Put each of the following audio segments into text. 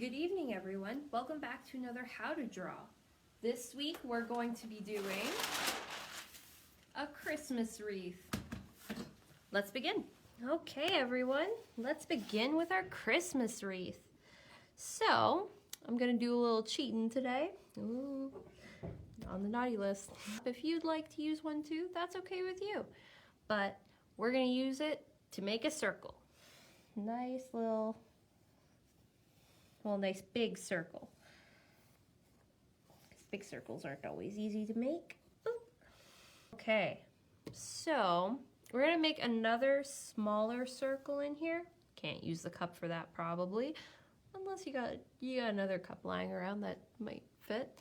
Good evening, everyone. Welcome back to another How to Draw. This week we're going to be doing a Christmas wreath. Let's begin. Okay, everyone, let's begin with our Christmas wreath. So, I'm going to do a little cheating today. Ooh, on the naughty list. If you'd like to use one too, that's okay with you. But we're going to use it to make a circle. Nice little... Well, nice big circle. Big circles aren't always easy to make. Ooh. Okay, so we're gonna make another smaller circle in here. Can't use the cup for that probably, unless you got another cup lying around that might fit.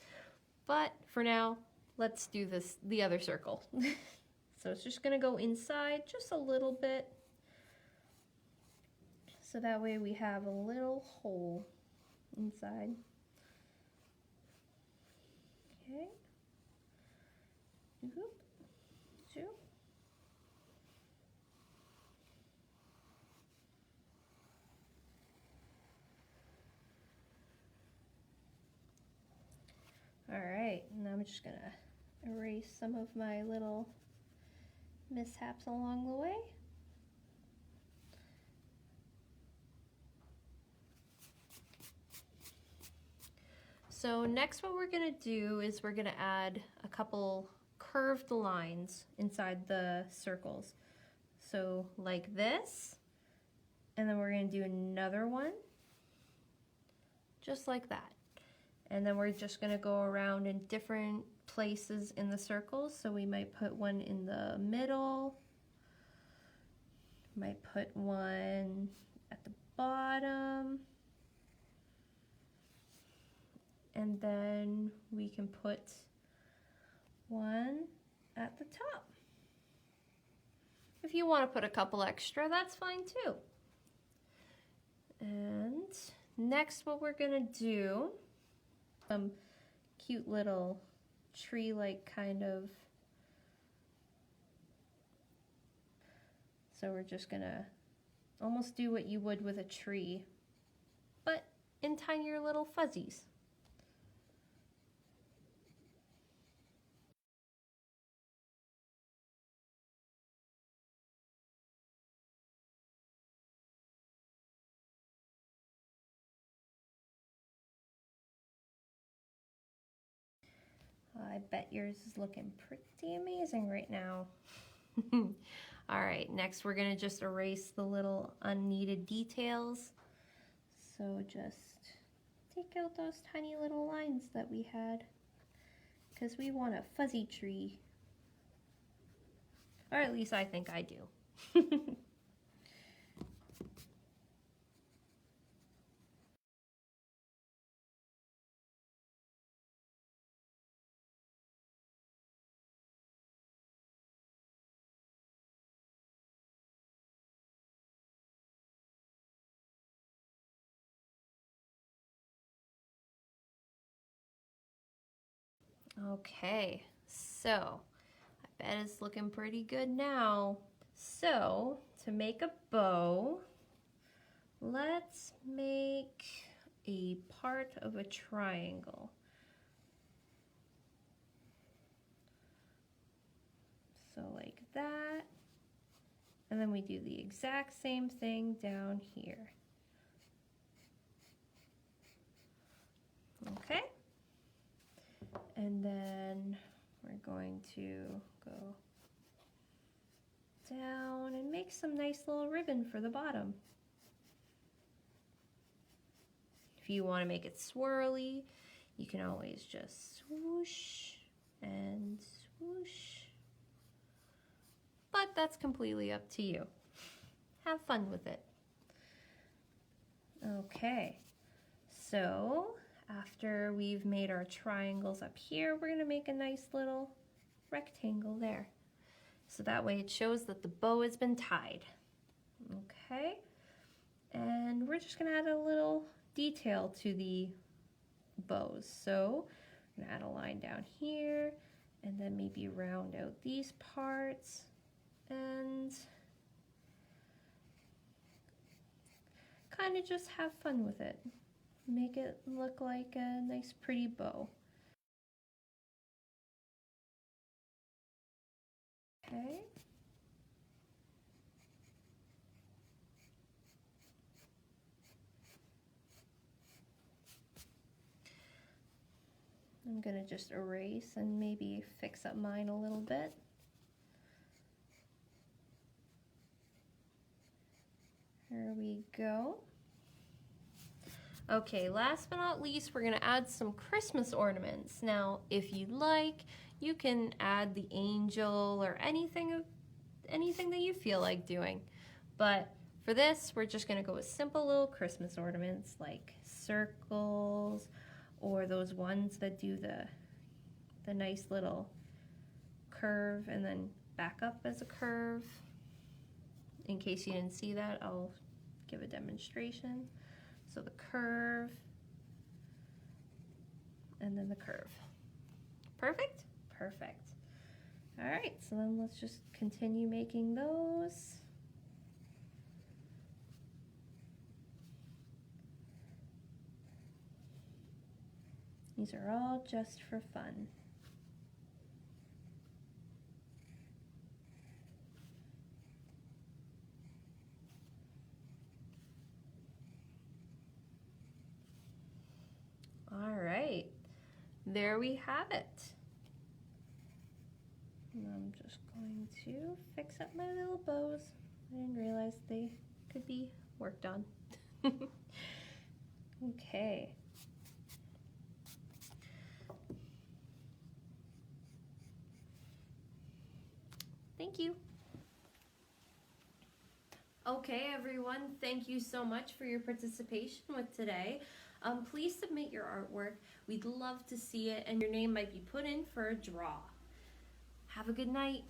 But for now, let's do the other circle. So it's just gonna go inside just a little bit. So that way we have a little hole inside. Okay. Whoop. Two. All right, and I'm just gonna erase some of my little mishaps along the way. So next what we're gonna do is we're gonna add a couple curved lines inside the circles. So like this, and then we're gonna do another one, just like that. And then we're just gonna go around in different places in the circles. So we might put one in the middle, might put one at the bottom, and then we can put one at the top. If you want to put a couple extra, that's fine too. And next what we're gonna do, some cute little tree-like kind of, so we're just gonna almost do what you would with a tree, but in tinier little fuzzies. I bet yours is looking pretty amazing right now. All right, next we're gonna just erase the little unneeded details. So just take out those tiny little lines that we had, because we want a fuzzy tree. Or at least I think I do. Okay, so I bet it's looking pretty good now. So to make a bow, let's make a part of a triangle. So like that, and then we do the exact same thing down here. Okay, and then we're going to go down and make some nice little ribbon for the bottom. If you want to make it swirly, you can always just swoosh and swoosh. But that's completely up to you. Have fun with it. Okay, so after we've made our triangles up here, we're gonna make a nice little rectangle there. So that way it shows that the bow has been tied. Okay, and we're just gonna add a little detail to the bows. So I'm gonna add a line down here, and then maybe round out these parts, and kind of just have fun with it. make it look like a nice pretty bow. Okay. I'm gonna just erase and maybe fix up mine a little bit. There we go. Okay, last but not least, we're gonna add some Christmas ornaments. Now, if you'd like, you can add the angel or anything that you feel like doing. But for this, we're just gonna go with simple little Christmas ornaments like circles, or those ones that do the nice little curve and then back up as a curve. In case you didn't see that, I'll give a demonstration. So the curve, and then the curve. Perfect? Perfect. All right, so then let's just continue making those. These are all just for fun. All right, there we have it. And I'm just going to fix up my little bows. I didn't realize they could be worked on. Okay. Thank you. Okay, everyone, thank you so much for your participation with today. Please submit your artwork. We'd love to see it, and your name might be put in for a draw. Have a good night.